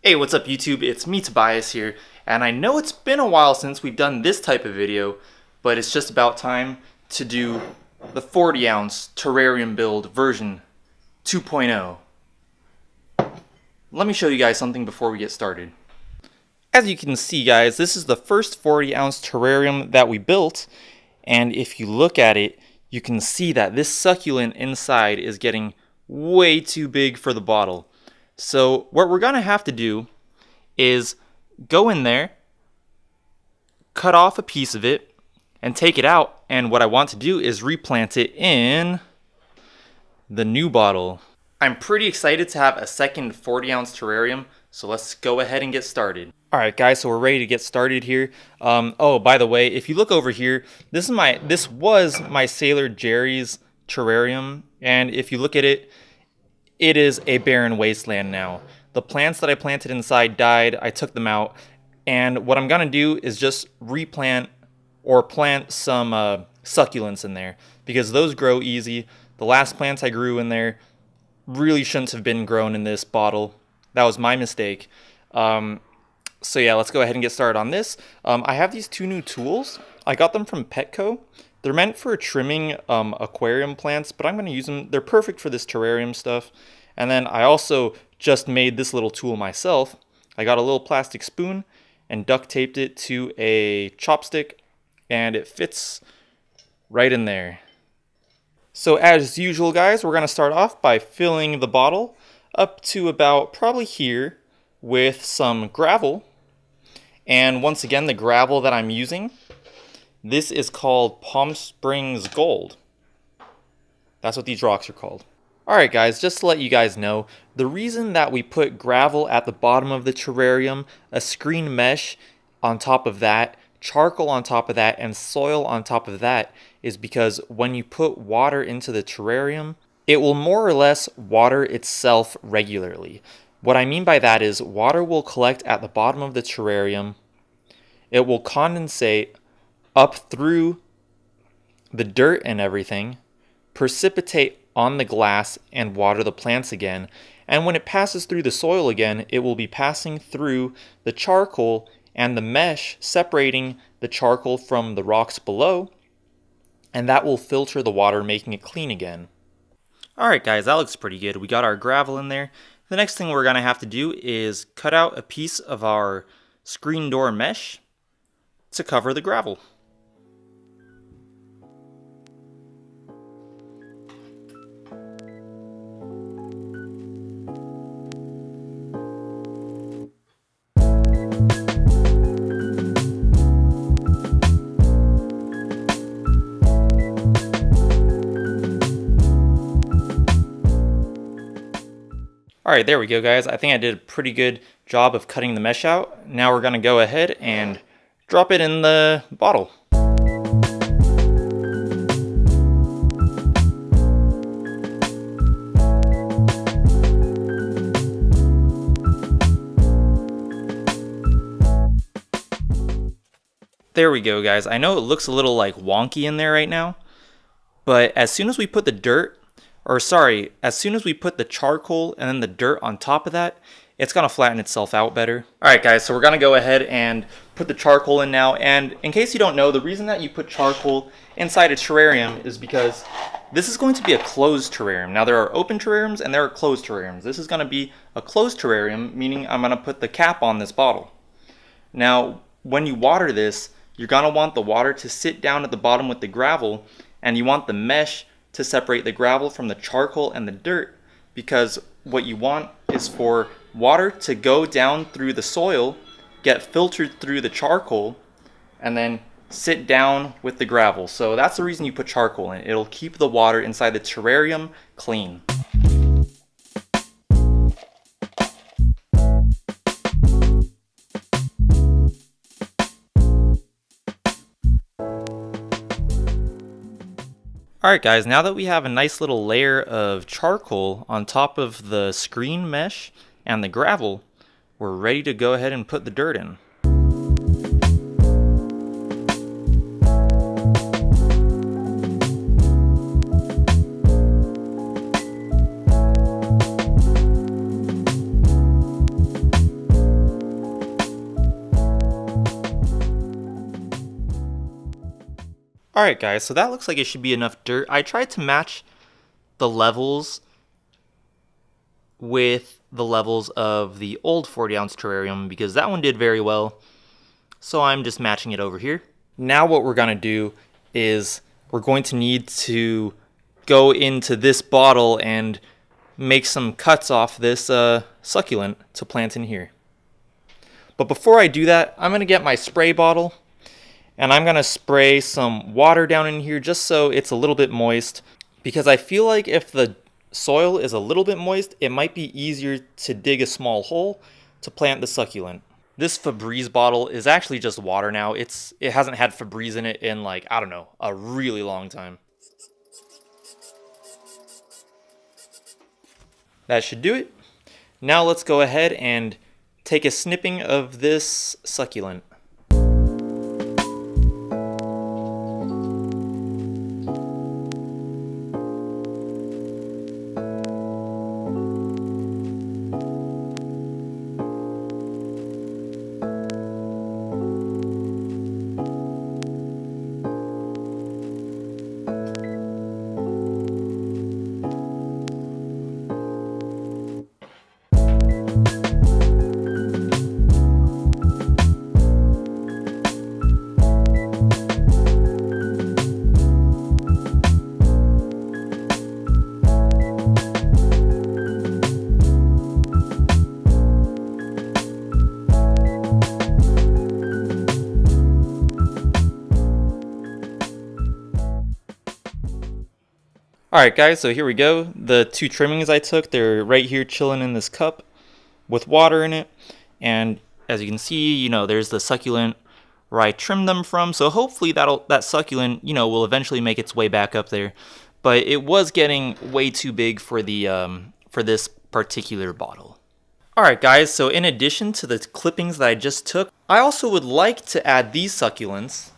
Hey, what's up YouTube? It's me, Tobias here, and I know it's been a while since we've done this type of video, but it's just about time to do the 40 ounce terrarium build version 2.0. Let me show you guys something before we get started. As you can see guys, this is the first 40 ounce terrarium that we built, and if you look at it, you can see that this succulent inside is getting way too big for the bottle. So what we're going to have to do is go in there, cut off a piece of it, and take it out. And what I want to do is replant it in the new bottle. I'm pretty excited to have a second 40 ounce terrarium, so let's go ahead and get started. Alright guys, so we're ready to get started here. Oh, by the way, if you look over here, this was my Sailor Jerry's terrarium, and if you look at it, it is a barren wasteland now. The plants that I planted inside died, I took them out, and what I'm gonna do is just replant or plant some succulents in there, because those grow easy. The last plants I grew in there really shouldn't have been grown in this bottle. That was my mistake. So yeah, let's go ahead and get started on this. I have these two new tools. I got them from Petco. They're meant for trimming aquarium plants, but I'm going to use them. They're perfect for this terrarium stuff. And then I also just made this little tool myself. I got a little plastic spoon and duct taped it to a chopstick, and it fits right in there. So as usual guys, we're going to start off by filling the bottle up to about probably here with some gravel. And once again, the gravel that I'm using, this is called Palm Springs Gold. That's what these rocks are called. Alright guys, just to let you guys know, the reason that we put gravel at the bottom of the terrarium, a screen mesh on top of that, charcoal on top of that, and soil on top of that is because when you put water into the terrarium, it will more or less water itself regularly. What I mean by that is water will collect at the bottom of the terrarium, it will condensate up through the dirt and everything, precipitate on the glass and water the plants again, and when it passes through the soil again, it will be passing through the charcoal and the mesh separating the charcoal from the rocks below, and that will filter the water, making it clean again. Alright guys, that looks pretty good. We got our gravel in there. The next thing we're going to have to do is cut out a piece of our screen door mesh to cover the gravel. Alright, there we go guys. I think I did a pretty good job of cutting the mesh out. Now we're going to go ahead and drop it in the bottle. There we go guys. I know it looks a little like wonky in there right now, but as soon as we put the dirt, as soon as we put the charcoal and then the dirt on top of that, it's going to flatten itself out better. Alright guys, so we're going to go ahead and put the charcoal in now. And in case you don't know, the reason that you put charcoal inside a terrarium is because this is going to be a closed terrarium. Now there are open terrariums and there are closed terrariums. This is going to be a closed terrarium, meaning I'm going to put the cap on this bottle. Now when you water this, you're going to want the water to sit down at the bottom with the gravel, and you want the mesh to separate the gravel from the charcoal and the dirt, because what you want is for water to go down through the soil, get filtered through the charcoal, and then sit down with the gravel. So that's the reason you put charcoal in. It'll keep the water inside the terrarium clean. Alright guys, now that we have a nice little layer of charcoal on top of the screen mesh and the gravel, we're ready to go ahead and put the dirt in. Alright guys, so that looks like it should be enough dirt. I tried to match the levels with the levels of the old 40-ounce terrarium because that one did very well. So I'm just matching it over here. Now what we're going to do is we're going to need to go into this bottle and make some cuts off this succulent to plant in here. But before I do that, I'm going to get my spray bottle and I'm going to spray some water down in here just so it's a little bit moist, because I feel like if the soil is a little bit moist, it might be easier to dig a small hole to plant the succulent. This Febreze bottle is actually just water now. It hasn't had Febreze in it in like, I don't know, a really long time. That should do it. Now let's go ahead and take a snipping of this succulent. Alright guys, so here we go. The two trimmings I took, they're right here chilling in this cup with water in it. And as you can see, you know, there's the succulent where I trimmed them from. So hopefully that succulent, you know, will eventually make its way back up there. But it was getting way too big for this particular bottle. Alright guys, so in addition to the clippings that I just took, I also would like to add these succulents.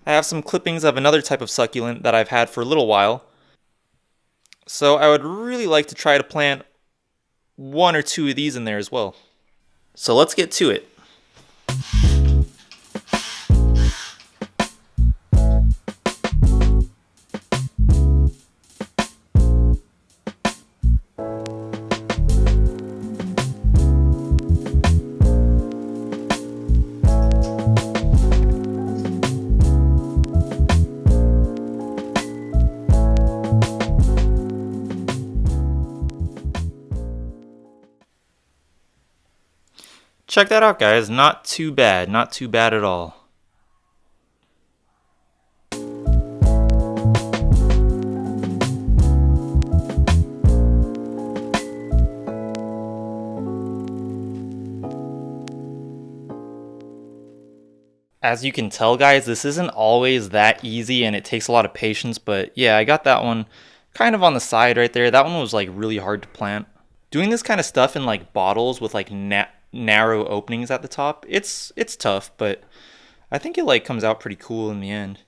I have some clippings of another type of succulent that I've had for a little while. So I would really like to try to plant one or two of these in there as well. So let's get to it. Check that out, guys. Not too bad. Not too bad at all. As you can tell, guys, this isn't always that easy and it takes a lot of patience, but yeah, I got that one kind of on the side right there. That one was like really hard to plant. Doing this kind of stuff in like bottles with like narrow openings at the top, it's tough, but I think it like comes out pretty cool in the end.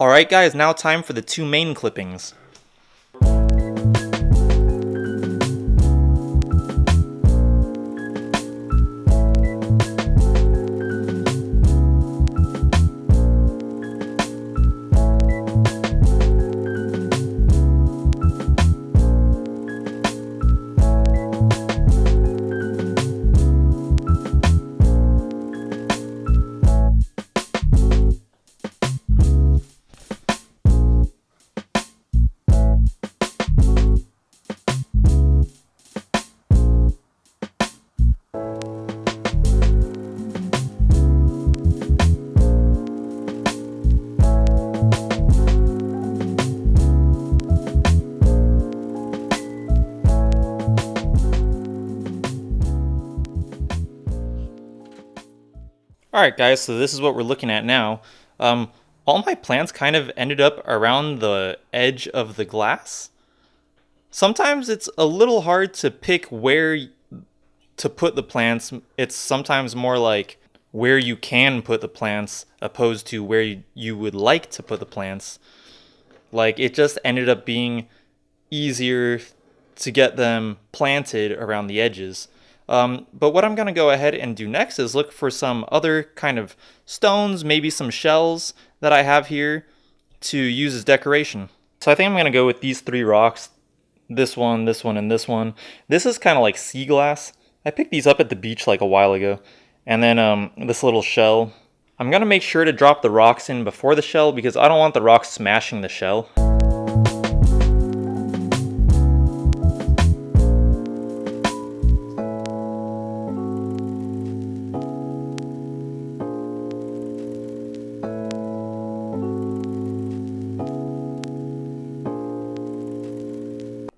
Alright guys, now time for the two main clippings. Alright guys, so this is what we're looking at now. All my plants kind of ended up around the edge of the glass. Sometimes it's a little hard to pick where to put the plants. It's sometimes more like where you can put the plants opposed to where you would like to put the plants. Like, it just ended up being easier to get them planted around the edges. But what I'm going to go ahead and do next is look for some other kind of stones, maybe some shells that I have here to use as decoration. So I think I'm going to go with these 3 rocks. This one, and this one. This is kind of like sea glass. I picked these up at the beach like a while ago. And then this little shell. I'm going to make sure to drop the rocks in before the shell because I don't want the rocks smashing the shell.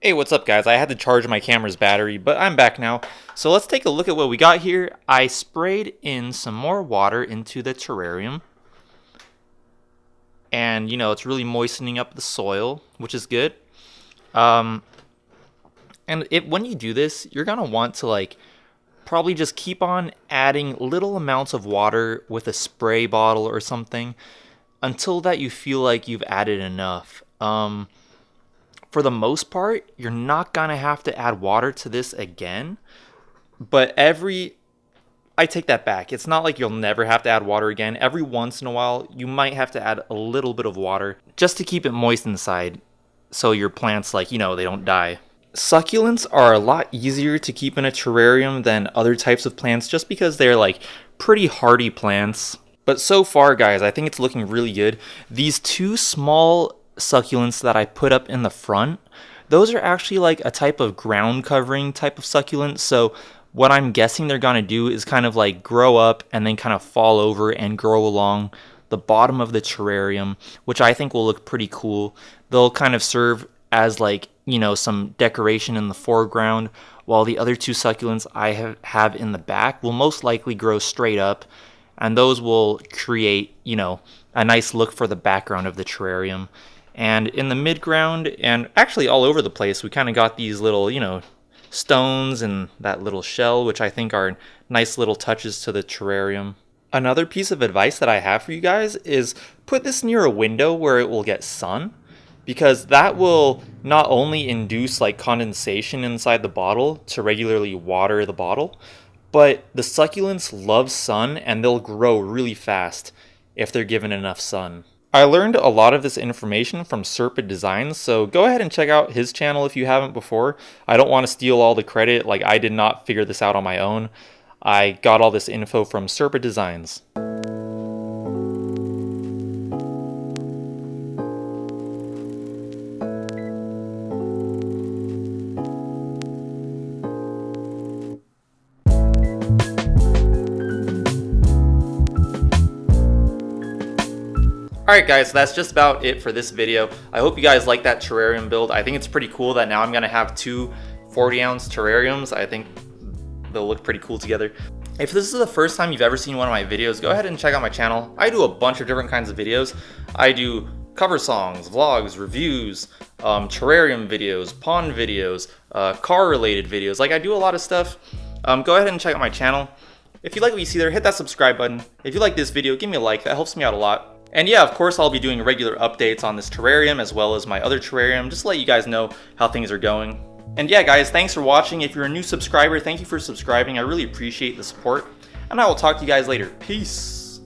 Hey, what's up guys? I had to charge my camera's battery, but I'm back now. So let's take a look at what we got here. I sprayed in some more water into the terrarium. And, you know, it's really moistening up the soil, which is good. And when you do this, you're going to want to, like, probably just keep on adding little amounts of water with a spray bottle or something until that you feel like you've added enough. For the most part, you're not going to have to add water to this again. But I take that back. It's not like you'll never have to add water again. Every once in a while, you might have to add a little bit of water just to keep it moist inside so your plants, like, you know, they don't die. Succulents are a lot easier to keep in a terrarium than other types of plants just because they're, like, pretty hardy plants. But so far, guys, I think it's looking really good. These 2 small succulents that I put up in the front, those are actually like a type of ground covering type of succulent. So what I'm guessing they're gonna do is kind of like grow up and then kind of fall over and grow along the bottom of the terrarium, which I think will look pretty cool. They'll kind of serve as, like, you know, some decoration in the foreground, while the other 2 succulents I have in the back will most likely grow straight up, and those will create, you know, a nice look for the background of the terrarium. And in the midground, and actually all over the place, we kind of got these little, you know, stones and that little shell, which I think are nice little touches to the terrarium. Another piece of advice that I have for you guys is put this near a window where it will get sun, because that will not only induce like condensation inside the bottle to regularly water the bottle, but the succulents love sun and they'll grow really fast if they're given enough sun. I learned a lot of this information from Serpent Designs, so go ahead and check out his channel if you haven't before. I don't want to steal all the credit, like I did not figure this out on my own. I got all this info from Serpent Designs. Alright guys, so that's just about it for this video. I hope you guys like that terrarium build. I think it's pretty cool that now I'm going to have 2 40-ounce terrariums. I think they'll look pretty cool together. If this is the first time you've ever seen one of my videos, go ahead and check out my channel. I do a bunch of different kinds of videos. I do cover songs, vlogs, reviews, terrarium videos, pond videos, car related videos. Like, I do a lot of stuff. Go ahead and check out my channel. If you like what you see there, hit that subscribe button. If you like this video, give me a like. That helps me out a lot. And yeah, of course, I'll be doing regular updates on this terrarium as well as my other terrarium, just to let you guys know how things are going. And yeah, guys, thanks for watching. If you're a new subscriber, thank you for subscribing. I really appreciate the support. And I will talk to you guys later. Peace.